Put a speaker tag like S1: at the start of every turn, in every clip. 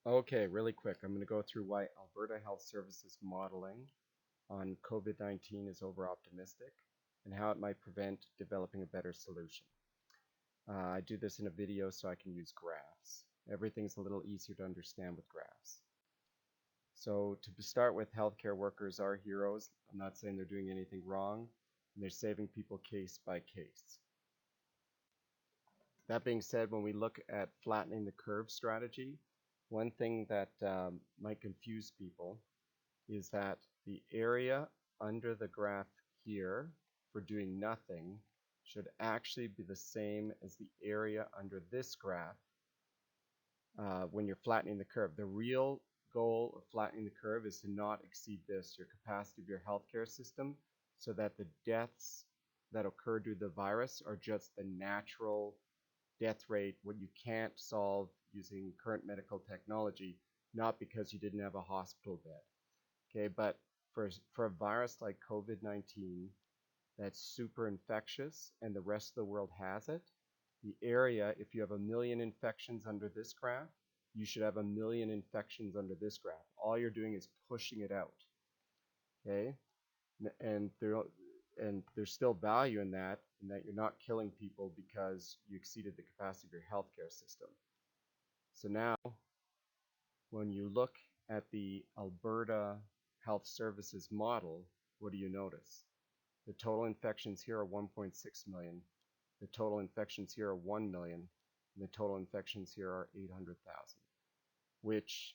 S1: Okay, really quick. I'm going to go through why Alberta Health Services modeling on COVID-19 is over-optimistic and how it might prevent developing a better solution. I do this in a video so I can use graphs. Everything's a little easier to understand with graphs. So to start with, healthcare workers are heroes. I'm not saying they're doing anything wrong, and they're saving people case by case. That being said, when we look at flattening the curve strategy, one thing that might confuse people is that the area under the graph here for doing nothing should actually be the same as the area under this graph when you're flattening the curve. The real goal of flattening the curve is to not exceed this, your capacity of your healthcare system, so that the deaths that occur due to the virus are just the natural death rate, what you can't solve using current medical technology, not because you didn't have a hospital bed. Okay, but for a virus like COVID-19 that's super infectious and the rest of the world has it, the area, if you have a million infections under this graph, you should have a million infections under this graph. All you're doing is pushing it out. Okay, and there's still value in that you're not killing people because you exceeded the capacity of your healthcare system. So now, when you look at the Alberta Health Services model, what do you notice? The total infections here are 1.6 million. The total infections here are 1 million. And the total infections here are 800,000, which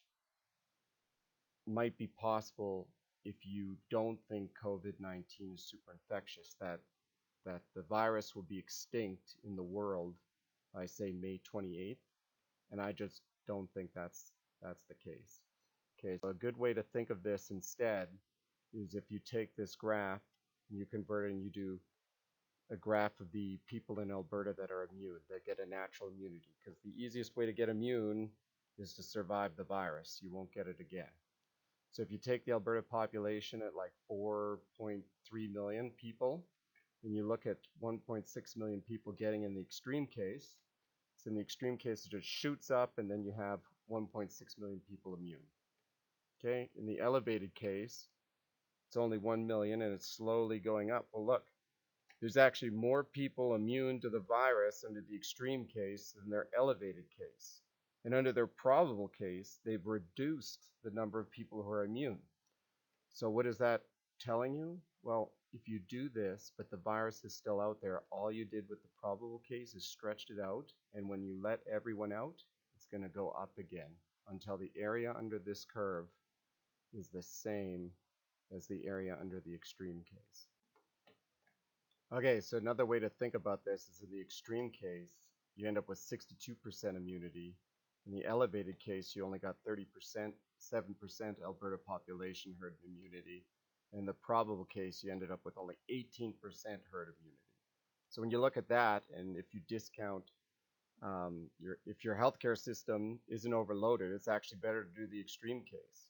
S1: might be possible if you don't think COVID-19 is super infectious, that the virus will be extinct in the world by say May 28th, and I just don't think that's the case. Okay, so a good way to think of this instead is if you take this graph and you convert it and you do a graph of the people in Alberta that are immune, that get a natural immunity, because the easiest way to get immune is to survive the virus. You won't get it again. So if you take the Alberta population at like 4.3 million people, and you look at 1.6 million people getting in the extreme case, so in the extreme case it just shoots up and then you have 1.6 million people immune. Okay, in the elevated case, it's only 1 million and it's slowly going up. Well, look, there's actually more people immune to the virus under the extreme case than their elevated case. And under their probable case, they've reduced the number of people who are immune. So what is that telling you? Well, if you do this, but the virus is still out there, all you did with the probable case is stretched it out. And when you let everyone out, it's going to go up again until the area under this curve is the same as the area under the extreme case. Okay, so another way to think about this is in the extreme case, you end up with 62% immunity. In the elevated case, you only got 30%, 7% Alberta population herd immunity. In the probable case, you ended up with only 18% herd immunity. So when you look at that, and if you discount if your healthcare system isn't overloaded, it's actually better to do the extreme case.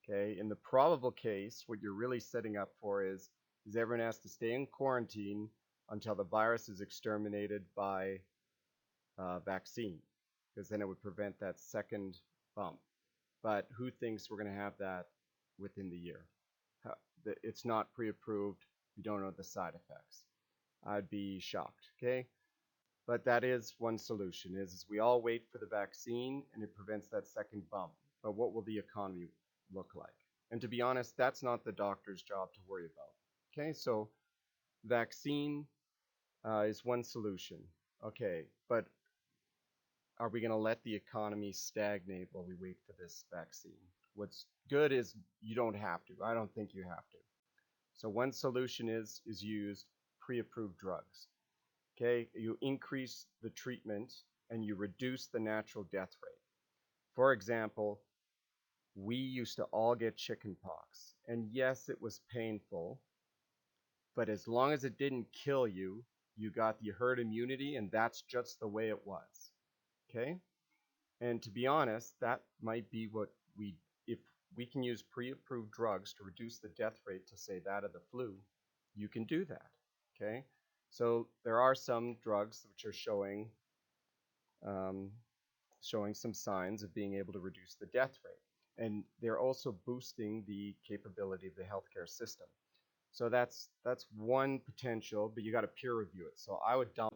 S1: Okay, in the probable case, what you're really setting up for is everyone has to stay in quarantine until the virus is exterminated by vaccine, because then it would prevent that second bump. But who thinks we're going to have that within the year? It's not pre-approved. We don't know the side effects. I'd be shocked. Okay, but that is one solution: is we all wait for the vaccine and it prevents that second bump. But what will the economy look like? And to be honest, that's not the doctor's job to worry about. Okay, so vaccine is one solution. Okay, but are we going to let the economy stagnate while we wait for this vaccine? What's good is you don't have to. I don't think you have to. So one solution is use pre-approved drugs. Okay, you increase the treatment and you reduce the natural death rate. For example, we used to all get chickenpox, and yes, it was painful, but as long as it didn't kill you, you got the herd immunity, and that's just the way it was. Okay? And to be honest, that might be what if we can use pre-approved drugs to reduce the death rate to say that of the flu, you can do that. Okay? So there are some drugs which are showing showing some signs of being able to reduce the death rate. And they're also boosting the capability of the healthcare system. So that's one potential, but you got to peer review it. So I would dump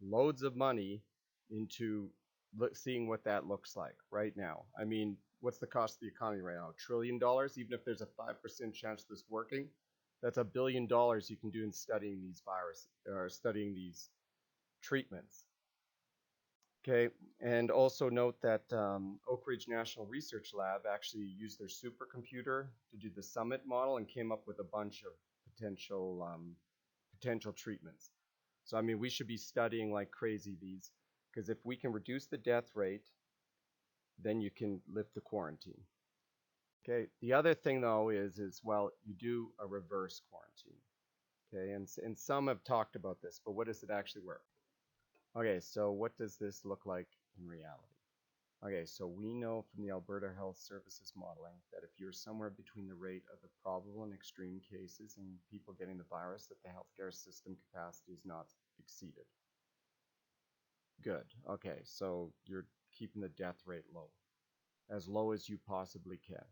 S1: loads of money into seeing what that looks like right now. I mean, what's the cost of the economy right now? $1 trillion? Even if there's a 5% chance of this working, that's $1 billion you can do in studying these viruses or studying these treatments. Okay, and also note that Oak Ridge National Research Lab actually used their supercomputer to do the summit model and came up with a bunch of potential treatments. So I mean, we should be studying like crazy these, because if we can reduce the death rate, then you can lift the quarantine. Okay, the other thing though is well, you do a reverse quarantine. Okay, and some have talked about this, but what does it actually work? Okay, so what does this look like in reality? Okay, so we know from the Alberta Health Services modeling that if you're somewhere between the rate of the probable and extreme cases and people getting the virus, that the healthcare system capacity is not exceeded. Good. Okay, so you're keeping the death rate low as you possibly can.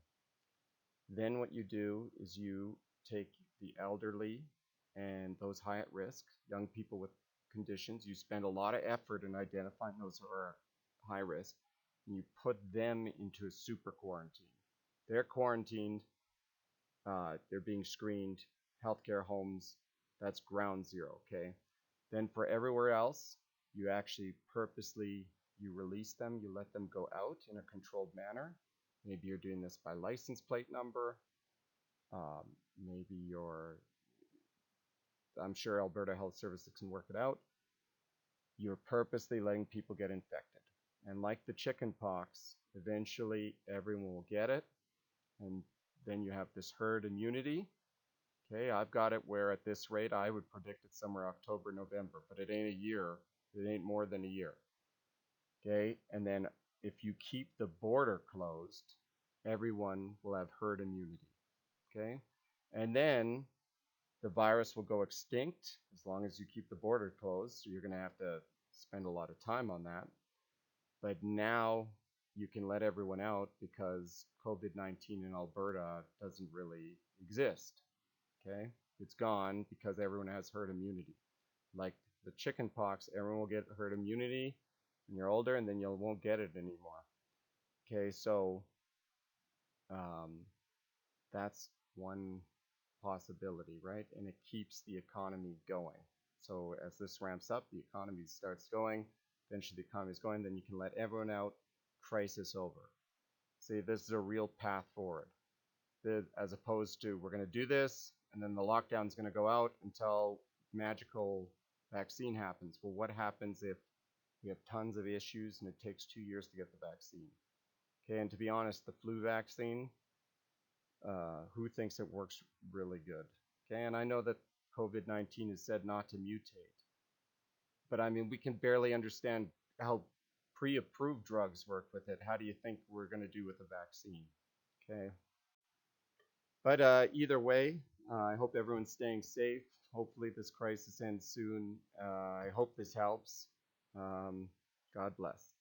S1: Then what you do is you take the elderly and those high at risk, young people with conditions. You spend a lot of effort in identifying those who are high risk, and you put them into a super quarantine. They're quarantined, they're being screened, healthcare homes, that's ground zero, okay? Then for everywhere else, you actually purposely, you release them, you let them go out in a controlled manner. Maybe you're doing this by license plate number. Maybe I'm sure Alberta Health Services can work it out. You're purposely letting people get infected. And like the chicken pox, eventually everyone will get it. And then you have this herd immunity. Okay, I've got it where at this rate, I would predict it somewhere October, November, but it ain't a year. It ain't more than a year. Okay, and then if you keep the border closed, everyone will have herd immunity. Okay, and then the virus will go extinct as long as you keep the border closed. So you're going to have to spend a lot of time on that. But now you can let everyone out because COVID-19 in Alberta doesn't really exist. Okay, it's gone because everyone has herd immunity. Like the chicken pox, everyone will get herd immunity when you're older, and then you won't get it anymore. Okay, so that's one possibility, right? And it keeps the economy going. So as this ramps up, the economy starts going, eventually the economy is going, then you can let everyone out, crisis over. See, this is a real path forward. As opposed to, we're going to do this, and then the lockdown is going to go out until magical vaccine happens. Well, what happens if we have tons of issues and it takes 2 years to get the vaccine? Okay, and to be honest, the flu vaccine, who thinks it works really good? Okay, and I know that COVID-19 is said not to mutate, but I mean, we can barely understand how pre-approved drugs work with it. How do you think we're going to do with a vaccine? Okay, but either way, I hope everyone's staying safe. Hopefully this crisis ends soon. I hope this helps. God bless.